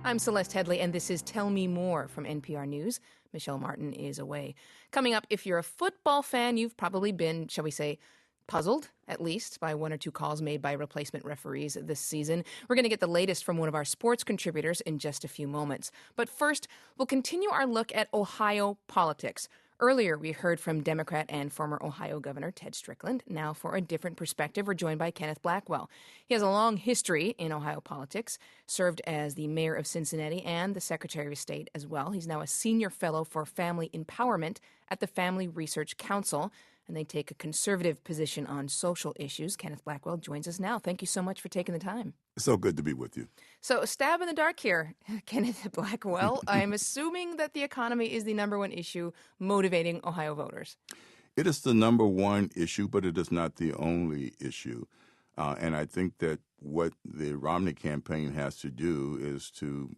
I'm Celeste Headlee, and this is Tell Me More from NPR News. Michelle Martin is away. Coming up, if you're a football fan, you've probably been, shall we say, puzzled, at least, by one or two calls made by replacement referees this season. We're going to get the latest from one of our sports contributors in just a few moments. But first, we'll continue our look at Ohio politics. Earlier, we heard from Democrat and former Ohio Governor Ted Strickland. Now, for a different perspective, we're joined by Kenneth Blackwell. He has a long history in Ohio politics, served as the mayor of Cincinnati and the Secretary of State as well. He's now a senior fellow for family empowerment at the Family Research Council, and they take a conservative position on social issues. Kenneth Blackwell joins us now. Thank you so much for taking the time. So good to be with you. So, stab in the dark here, Kenneth Blackwell. I'm assuming that the economy is the number one issue motivating Ohio voters. It is the number one issue, but it is not the only issue. And I think that what the Romney campaign has to do is to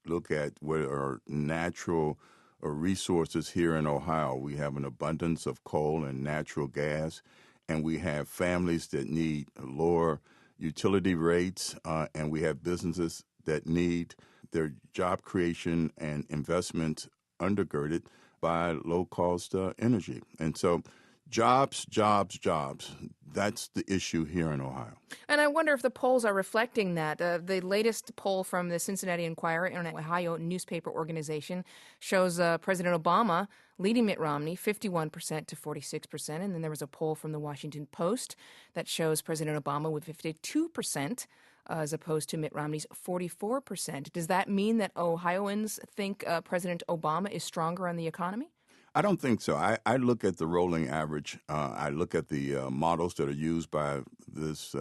look at what are natural resources here in Ohio. We have an abundance of coal and natural gas, and we have families that need lower utility rates, and we have businesses that need their job creation and investment undergirded by low-cost energy. And so jobs, jobs, jobs. That's the issue here in Ohio. And I wonder if the polls are reflecting that. The latest poll from the Cincinnati Enquirer, an Ohio newspaper organization, shows President Obama leading Mitt Romney 51% to 46%. And then there was a poll from the Washington Post that shows President Obama with 52%. As opposed to Mitt Romney's 44%. Does that mean that Ohioans think President Obama is stronger on the economy? I don't think so. I look at the rolling average. I look at the models that are used by this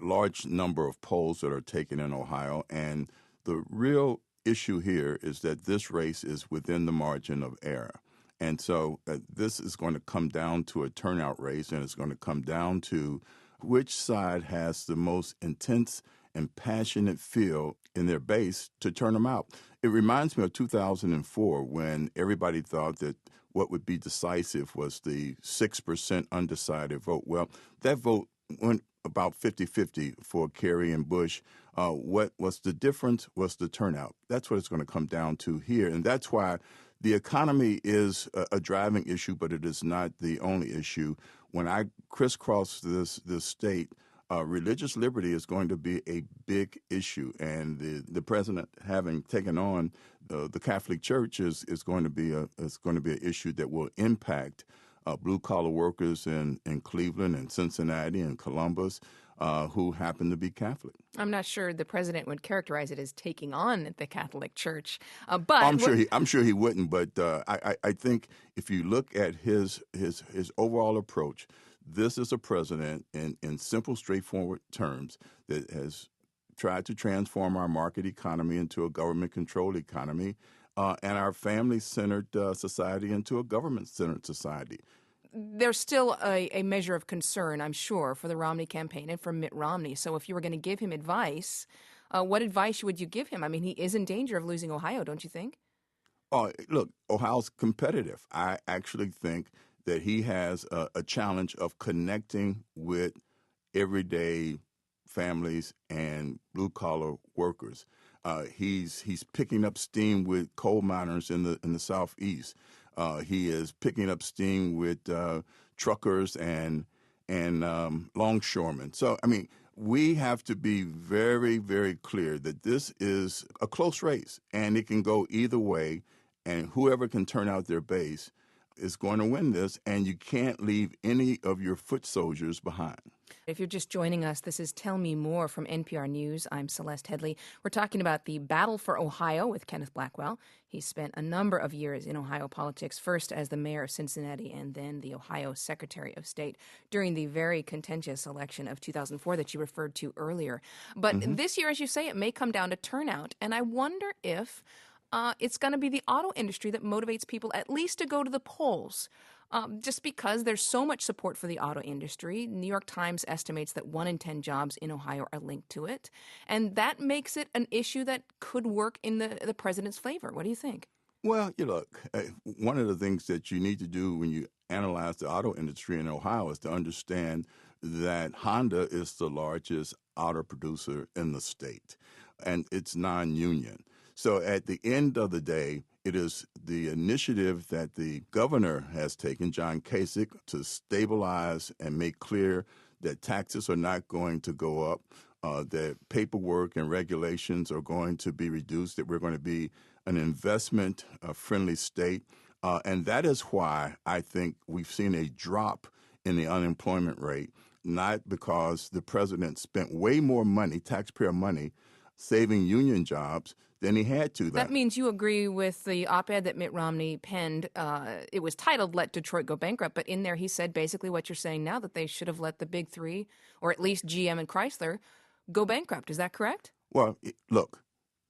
large number of polls that are taken in Ohio. And the real issue here is that this race is within the margin of error. And so this is going to come down to a turnout race, and it's going to come down to which side has the most intense and passionate feel in their base to turn them out. It reminds me of 2004 when everybody thought that what would be decisive was the 6% undecided vote. Well, that vote went about 50-50 for Kerry and Bush. What was the difference was the turnout. That's what it's going to come down to here. And that's why the economy is a driving issue, but it is not the only issue. When I crisscross this state, religious liberty is going to be a big issue, and the president having taken on the Catholic Church is going to be an issue that will impact blue collar workers in Cleveland and Cincinnati and Columbus who happen to be Catholic. I'm not sure the president would characterize it as taking on the Catholic Church, but I'm sure he wouldn't. But I think if you look at his overall approach, this is a president in simple, straightforward terms that has tried to transform our market economy into a government-controlled economy and our family-centered society into a government-centered society. There's still a measure of concern, I'm sure, for the Romney campaign and for Mitt Romney. So if you were going to give him advice, what advice would you give him? I mean, he is in danger of losing Ohio, don't you think? Oh, look, Ohio's competitive. I actually think that he has a challenge of connecting with everyday families and blue-collar workers. He's picking up steam with coal miners in the Southeast. He is picking up steam with truckers and longshoremen. So, I mean, we have to be very, very clear that this is a close race, and it can go either way, and whoever can turn out their base is going to win this, and you can't leave any of your foot soldiers behind. If you're just joining us, this is Tell Me More from NPR News. I'm Celeste Headlee. We're talking about the battle for Ohio with Kenneth Blackwell. He spent a number of years in Ohio politics, first as the mayor of Cincinnati and then the Ohio Secretary of State during the very contentious election of 2004 that you referred to earlier. But this year, as you say, it may come down to turnout, and I wonder if it's going to be the auto industry that motivates people at least to go to the polls. Just because there's so much support for the auto industry. New York Times estimates that 1 in 10 jobs in Ohio are linked to it. And that makes it an issue that could work in the president's favor. What do you think? Well, you look, one of the things that you need to do when you analyze the auto industry in Ohio is to understand that Honda is the largest auto producer in the state. and it's non-union. So at the end of the day, it is the initiative that the governor has taken, John Kasich, to stabilize and make clear that taxes are not going to go up, that paperwork and regulations are going to be reduced, that we're going to be an investment-friendly state. And that is why I think we've seen a drop in the unemployment rate, not because the president spent way more money, taxpayer money, saving union jobs than he had to. That means you agree with the op-ed that Mitt Romney penned. It was titled "Let Detroit Go Bankrupt," but in there he said basically what you're saying now, that they should have let the big three, or at least GM and Chrysler, go bankrupt. Is that correct? Well, look,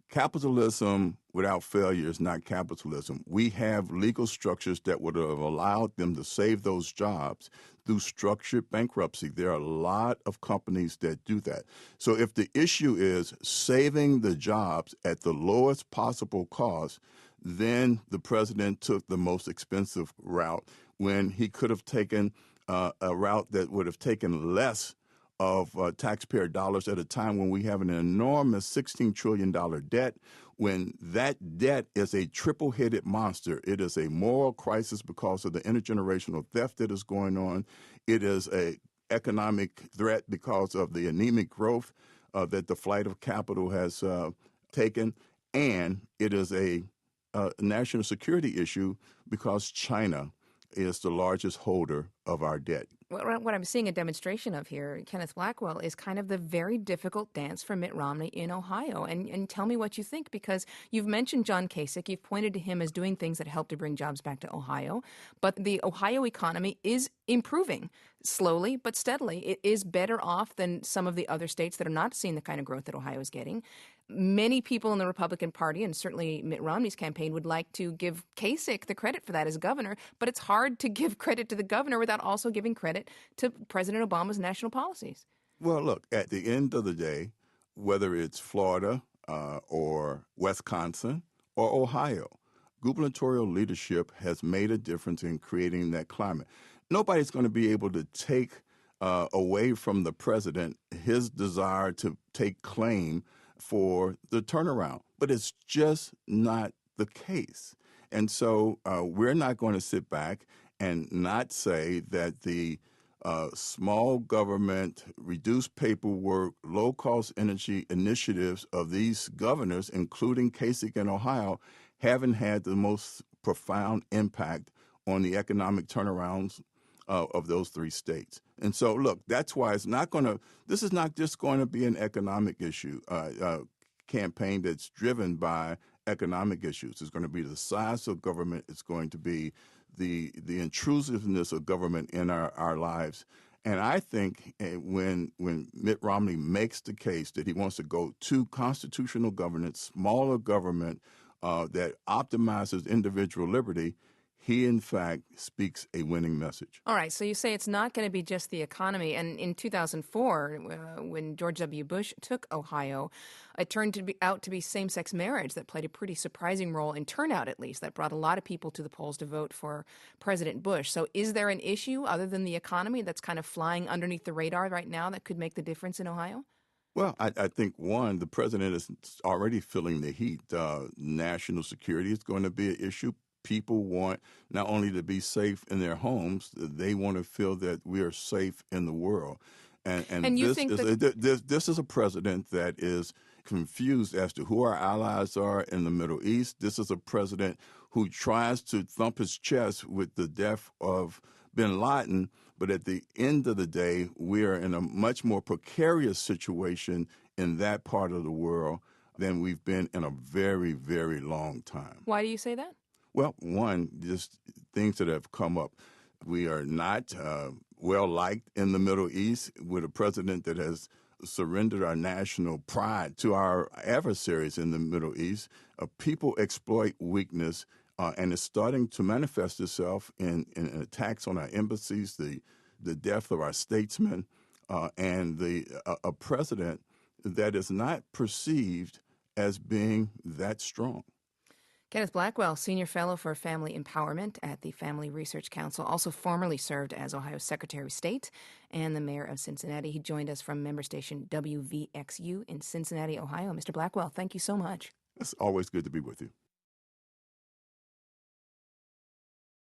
capitalism without failure is not capitalism. We have legal structures that would have allowed them to save those jobs through structured bankruptcy. There are a lot of companies that do that. So if the issue is saving the jobs at the lowest possible cost, then the president took the most expensive route when he could have taken a route that would have taken less of taxpayer dollars at a time when we have an enormous $16 trillion debt, when that debt is a triple-headed monster. It is a moral crisis because of the intergenerational theft that is going on. It is an economic threat because of the anemic growth that the flight of capital has taken. And it is a national security issue because China is the largest holder of our debt. What I'm seeing a demonstration of here, Kenneth Blackwell, is kind of the very difficult dance for Mitt Romney in Ohio. And tell me what you think, because you've mentioned John Kasich. You've pointed to him as doing things that help to bring jobs back to Ohio. But the Ohio economy is improving slowly but steadily. It is better off than some of the other states that are not seeing the kind of growth that Ohio is getting. Many people in the Republican Party, and certainly Mitt Romney's campaign, would like to give Kasich the credit for that as governor, but it's hard to give credit to the governor without also giving credit to President Obama's national policies. Well, look, at the end of the day, whether it's Florida or Wisconsin or Ohio, gubernatorial leadership has made a difference in creating that climate. Nobody's going to be able to take away from the president his desire to take claim for the turnaround, but it's just not the case. And so we're not going to sit back and not say that the small government, reduced paperwork, low-cost energy initiatives of these governors, including Kasich in Ohio, haven't had the most profound impact on the economic turnarounds of those three states. And so, look, that's why this is not just going to be an economic issue, campaign that's driven by economic issues. It's going to be the size of government. It's going to be the intrusiveness of government in our lives. And I think when Mitt Romney makes the case that he wants to go to constitutional governance, smaller government that optimizes individual liberty, he, in fact, speaks a winning message. All right, so you say it's not going to be just the economy. And in 2004, when George W. Bush took Ohio, it turned out to be same-sex marriage that played a pretty surprising role in turnout, at least. That brought a lot of people to the polls to vote for President Bush. So is there an issue other than the economy that's kind of flying underneath the radar right now that could make the difference in Ohio? Well, I think, one, the president is already feeling the heat. National security is going to be an issue. People want not only to be safe in their homes, they want to feel that we are safe in the world. And you this think this is a president that is confused as to who our allies are in the Middle East. This is a president who tries to thump his chest with the death of bin Laden, but at the end of the day, we are in a much more precarious situation in that part of the world than we've been in a very, very long time. Why do you say that? Well, one, just things that have come up. We are not well-liked in the Middle East with a president that has surrendered our national pride to our adversaries in the Middle East. People exploit weakness, and it's starting to manifest itself in attacks on our embassies, the death of our statesmen, and a president that is not perceived as being that strong. Kenneth Blackwell, Senior Fellow for Family Empowerment at the Family Research Council, also formerly served as Ohio's Secretary of State and the Mayor of Cincinnati. He joined us from member station WVXU in Cincinnati, Ohio. Mr. Blackwell, thank you so much. It's always good to be with you.